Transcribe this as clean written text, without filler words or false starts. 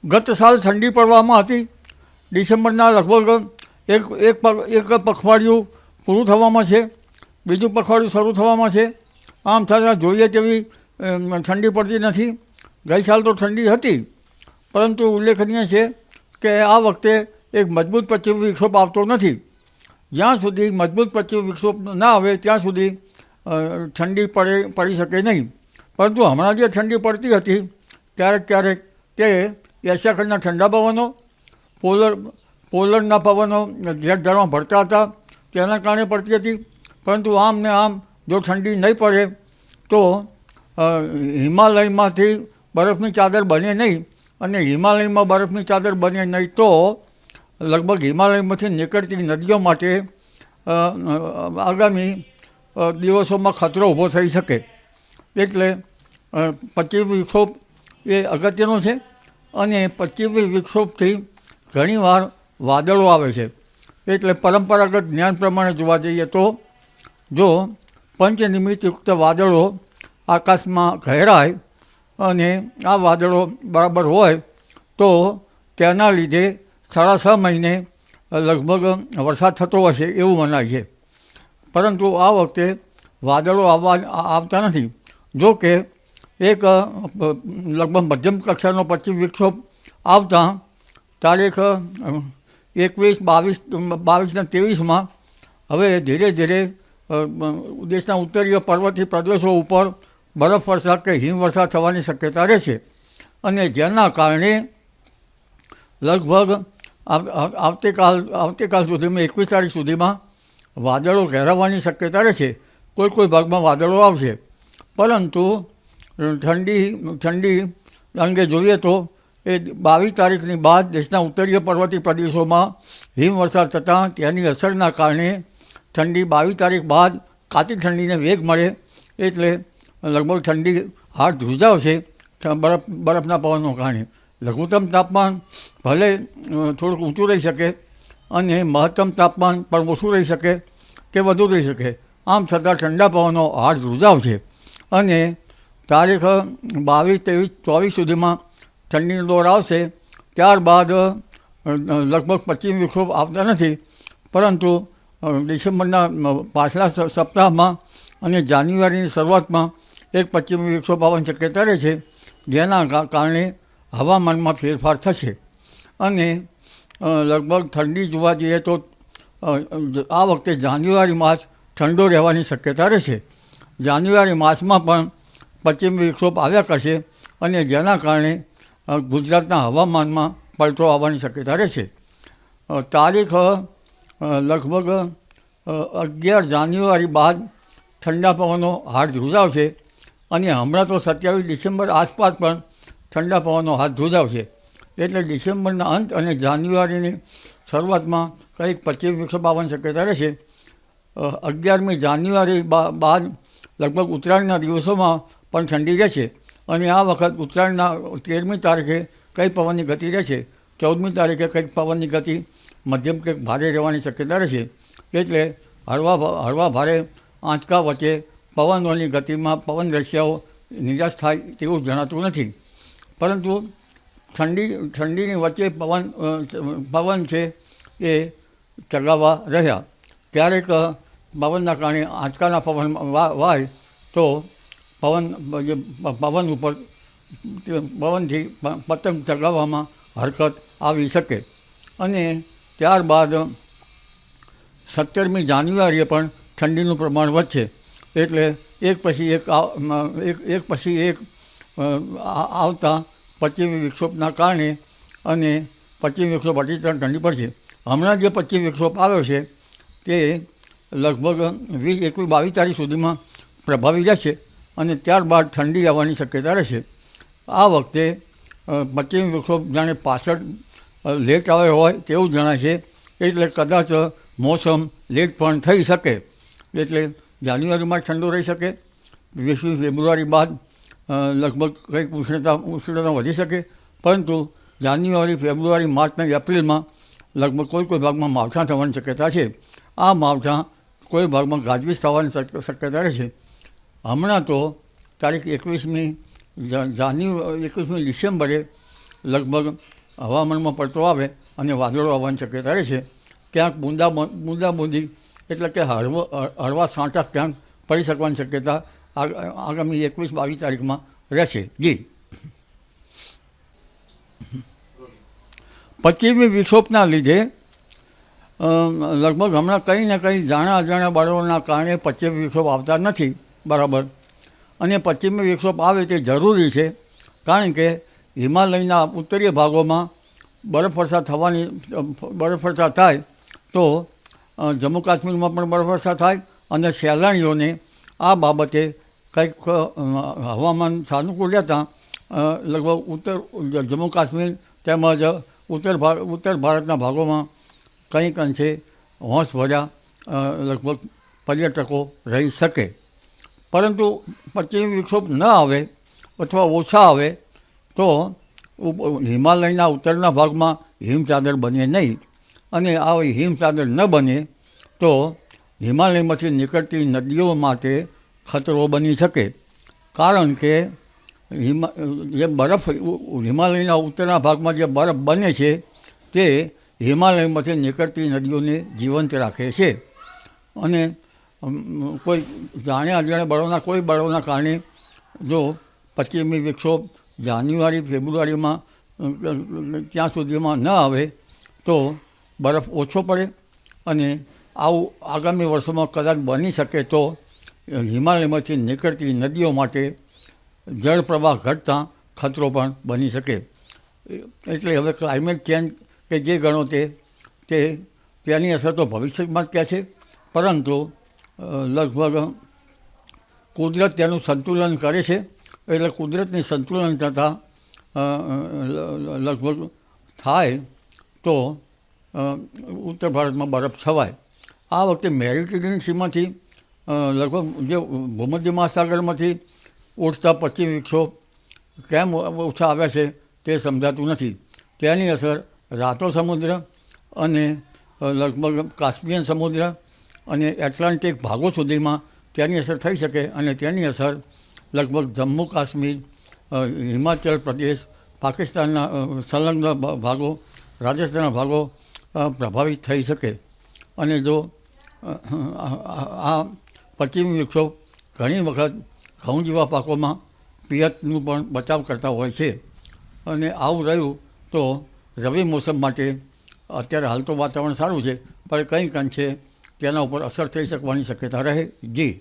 ગત સાલ ઠંડી પડવામાં હતી. ડિસેમ્બરના લગભગ એક પખવાડિયું પૂરું થવામાં છે, બીજું પખવાડિયું શરૂ થવામાં છે. આમ છતાં જોઈએ તેવી ઠંડી પડતી નથી. ગઈ સાલ તો ઠંડી હતી, પરંતુ ઉલ્લેખનીય છે કે આ વખતે એક મજબૂત પશ્ચિમ વિક્ષોભ આવતો નથી. જ્યાં સુધી મજબૂત પશ્ચિમ વિક્ષોભ ના આવે ત્યાં સુધી ઠંડી પડી શકે નહીં. પરંતુ હમણાં જે ઠંડી પડતી હતી ક્યારેક ક્યારેક તે એશિયા ખંડના ઠંડા પવનો, પોલરના પવનો ધીરધરમાં ભરતા હતા તેના કારણે પડતી હતી. પરંતુ આમ ને આમ જો ઠંડી નહીં પડે તો હિમાલયમાંથી બરફની ચાદર બને નહીં, અને હિમાલયમાં બરફની ચાદર બને નહીં તો લગભગ હિમાલયમાંથી નીકળતી નદીઓ માટે આગામી દિવસોમાં ખતરો ઊભો થઈ શકે. એટલે પશ્ચિમ વિક્ષોભ એ અગત્યનો છે, અને પશ્ચિમ વિક્ષોભથી ઘણીવાર વાદળો આવે છે. એટલે પરંપરાગત જ્ઞાન પ્રમાણે જોવા જઈએ તો જો પંચનિમિત્તયુક્ત વાદળો આકાશમાં ઘેરાય અને આ વાદળો બરાબર હોય તો તેના લીધે 6.5 મહિને લગભગ વરસાદ થતો હશે એવું મનાય છે. પરંતુ આ વખતે વાદળો આવતા નથી. જો કે એક લગભગ મધ્યમ કક્ષાનો પશ્ચિમ વિક્ષોભ આવતા તારીખ 21, 22 ને 23માં હવે ધીરે ધીરે દેશના ઉત્તરીય પર્વતીય પ્રદેશો ઉપર બરફ વર્ષા કે હિમવર્ષા થવાની શક્યતા રહે છે. અને જેના કારણે લગભગ આવતીકાલ સુધીમાં 21 તારીખ સુધીમાં વાદળો ઘેરાવાની શક્યતા રહે છે. કોઈ ભાગમાં વાદળો આવશે. પરંતુ ઠંડી અંગે જોઈએ તો એ 22 તારીખની બાદ દેશના ઉત્તરીય પર્વતીય પ્રદેશોમાં હિમવર્ષા થતાં તેની અસરના કારણે ઠંડી 22 તારીખ બાદ કાતિલ ઠંડીને વેગ મળે. એટલે લગભગ ઠંડી હાડ ધ્રુજાવશે બરફના પવનના કારણે. લઘુત્તમ તાપમાન ભલે થોડુંક ઊંચું રહી શકે અને મહત્તમ તાપમાન પણ ઓછું રહી શકે કે વધુ રહી શકે. આમ છતાં ઠંડા પવનો હાડ ધ્રુજાવશે. અને તારીખ 22, 23, 24 સુધીમાં ઠંડીનો દોર આવશે. ત્યારબાદ લગભગ પશ્ચિમ વિક્ષોભ આવતા નથી, પરંતુ ડિસેમ્બરના પાછલા સપ્તાહમાં અને જાન્યુઆરીની શરૂઆતમાં એક પશ્ચિમ વિક્ષોભ આવવાની શક્યતા રહે છે, જેના કારણે હવામાનમાં ફેરફાર થશે. અને લગભગ ઠંડી જોવા જઈએ તો આ વખતે જાન્યુઆરી માસ ઠંડો રહેવાની શક્યતા રહેશે. જાન્યુઆરી માસમાં પણ પશ્ચિમ વિક્ષોભ આવ્યા કરશે, અને જેના કારણે ગુજરાતના હવામાનમાં પલટો આવવાની શક્યતા રહેશે. તારીખ લગભગ 11 જાન્યુઆરી બાદ ઠંડા પવનો હાથ ધ્રુજાવશે, અને હમણાં તો 27 ડિસેમ્બર આસપાસ પણ ઠંડા પવનો હાથ ધ્રુજાવશે. એટલે ડિસેમ્બરના અંત અને જાન્યુઆરીની શરૂઆતમાં કંઈક પશ્ચિમ વિક્ષોભ આવવાની શક્યતા રહેશે. 11મી જાન્યુઆરી બાદ લગભગ ઉત્તરાયણના દિવસોમાં પણ ઠંડી રહેશે. અને આ વખત ઉત્તરાયણના 13મી તારીખે કંઈ પવનની ગતિ રહેશે. 14મી તારીખે કંઈક પવનની ગતિ મધ્યમ કે ભારે રહેવાની શક્યતા રહેશે. એટલે હળવા ભારે આંચકા વચ્ચે પવનોની ગતિમાં પવન રશિયાઓ નિરાશ થાય તેવું જણાતું નથી. પરંતુ ઠંડીની વચ્ચે પવન છે એ ચગાવવા રહ્યા. ક્યારેક પવનના કારણે આંચકાના પવન વાય તો પવનથી પતંગ ચગાવવામાં હરકત આવી શકે. અને ત્યારબાદ 17મી જાન્યુઆરીએ પણ ઠંડીનું પ્રમાણ વધશે. એટલે એક પછી એક આવતા પશ્ચિમ વિક્ષોભના કારણે અને પશ્ચિમ વિક્ષોભ હટી ઠંડી પડશે. હમણાં જે પશ્ચિમ વિક્ષોભ આવ્યો છે તે લગભગ 20, 21, 22 તારીખ સુધીમાં પ્રભાવી રહેશે, અને ત્યારબાદ ઠંડી આવવાની શક્યતા રહેશે. આ વખતે પશ્ચિમ વિક્ષોભ જાણે પાછળ લેટ આવ્યો હોય તેવું જણાય છે. એટલે કદાચ મોસમ લેટ પણ થઈ શકે. એટલે જાન્યુઆરીમાં ઠંડુ રહી શકે. 20 ફેબ્રુઆરી બાદ લગભગ કંઈક ઉષ્ણતા વધી શકે. પરંતુ જાન્યુઆરી, ફેબ્રુઆરી, માર્ચ અને એપ્રિલમાં લગભગ કોઈ ભાગમાં માવઠા થવાની શક્યતા છે. આ માવઠા કોઈ ભાગમાં ગાજવીજ થવાની શક્યતા રહેશે. હમણાં તો તારીખ 21મી ડિસેમ્બરે લગભગ હવામાનમાં પડતો આવે અને વાદળો આવવાની શક્યતા રહે છે. ક્યાંક બૂંદાબૂંદી એટલે કે હળવા છાંટા ક્યાંક પડી શકવાની શક્યતા આગામી 21-22 તારીખમાં રહેશે. જી, પશ્ચિમી વિક્ષોભના લીધે લગભગ હમણાં કંઈ ને કંઈ જાણા અજાણ્યા બળોના કારણે પશ્ચિમી વિક્ષોભ આવતા નથી બરાબર. અને પશ્ચિમી વિક્ષોભ આવે તે જરૂરી છે, કારણ કે હિમાલયના ઉત્તરીય ભાગોમાં બરફવર્ષા થાય તો જમ્મુ કાશ્મીરમાં પણ બરફવર્ષા થાય અને સહેલાણીઓને આ બાબતે કંઈક હવામાન સાનુકૂળ રહેતા લગભગ જમ્મુ કાશ્મીર તેમજ ઉત્તર ભારતના ભાગોમાં કંઈક અંશે હોંશભર્યા લગભગ પર્યટકો રહી શકે. પરંતુ પશ્ચિમી વિક્ષોભ ન આવે અથવા ઓછા આવે તો હિમાલયના ઉત્તરના ભાગમાં હિમચાદર બને નહીં, અને આ હિમચાદર ન બને તો હિમાલયમાંથી નીકળતી નદીઓ માટે ખતરો બની શકે. કારણ કે જે બરફ હિમાલયના ઉત્તરના ભાગમાં જે બરફ બને છે તે હિમાલયમાંથી નીકળતી નદીઓને જીવંત રાખે છે. અને કોઈ જાણ્યા અજાણ્યા કોઈ બળોના કારણે જો પશ્ચિમી વિક્ષોભ જાન્યુઆરી ફેબ્રુઆરીમાં ત્યાં સુધીમાં ન આવે તો બરફ ઓછો પડે, અને આવું આગામી વર્ષોમાં કદાચ બની શકે તો હિમાલયમાંથી નીકળતી નદીઓ માટે જળ પ્રવાહ ઘટતા ખતરો પણ બની શકે. એટલે હવે ક્લાઇમેટ ચેન્જ કે જે ગણો તેની અસર તો ભવિષ્યમાં જ કહે છે, પરંતુ લગભગ કુદરત તેનું સંતુલન કરે છે. એટલે કુદરતની સંતુલન થતાં લગભગ થાય તો ઉત્તર ભારતમાં બરફ છવાય. આ વખતે મેડિટેરિયન સીમાંથી લગભગ જે ભૂમધ્ય મહાસાગરમાંથી ઉઠતા પશ્ચિમ વિક્ષોભ કેમ ઓછા આવ્યા છે તે સમજાતું નથી. તેની અસર રાતો સમુદ્ર અને લગભગ કાસ્પિયન સમુદ્ર અને એટલાન્ટિક ભાગો સુધીમાં તેની અસર થઈ શકે, અને તેની અસર લગભગ જમ્મુ કાશ્મીર, હિમાચલ પ્રદેશ, પાકિસ્તાનના સંલગ્ન ભાગો, રાજસ્થાનના ભાગો પ્રભાવિત થઈ શકે. અને જો આ પશ્ચિમી વિક્ષોભ ઘણી વખત ઘઉં જેવા પાકોમાં પિયતનું પણ બચાવ કરતા હોય છે. અને આવું રહ્યું તો રવિ મોસમ માટે અત્યારે હાલ તો વાતાવરણ સારું છે, પણ કંઈક અંશે તેના ઉપર અસર થઈ શકવાની શક્યતા રહે. જી.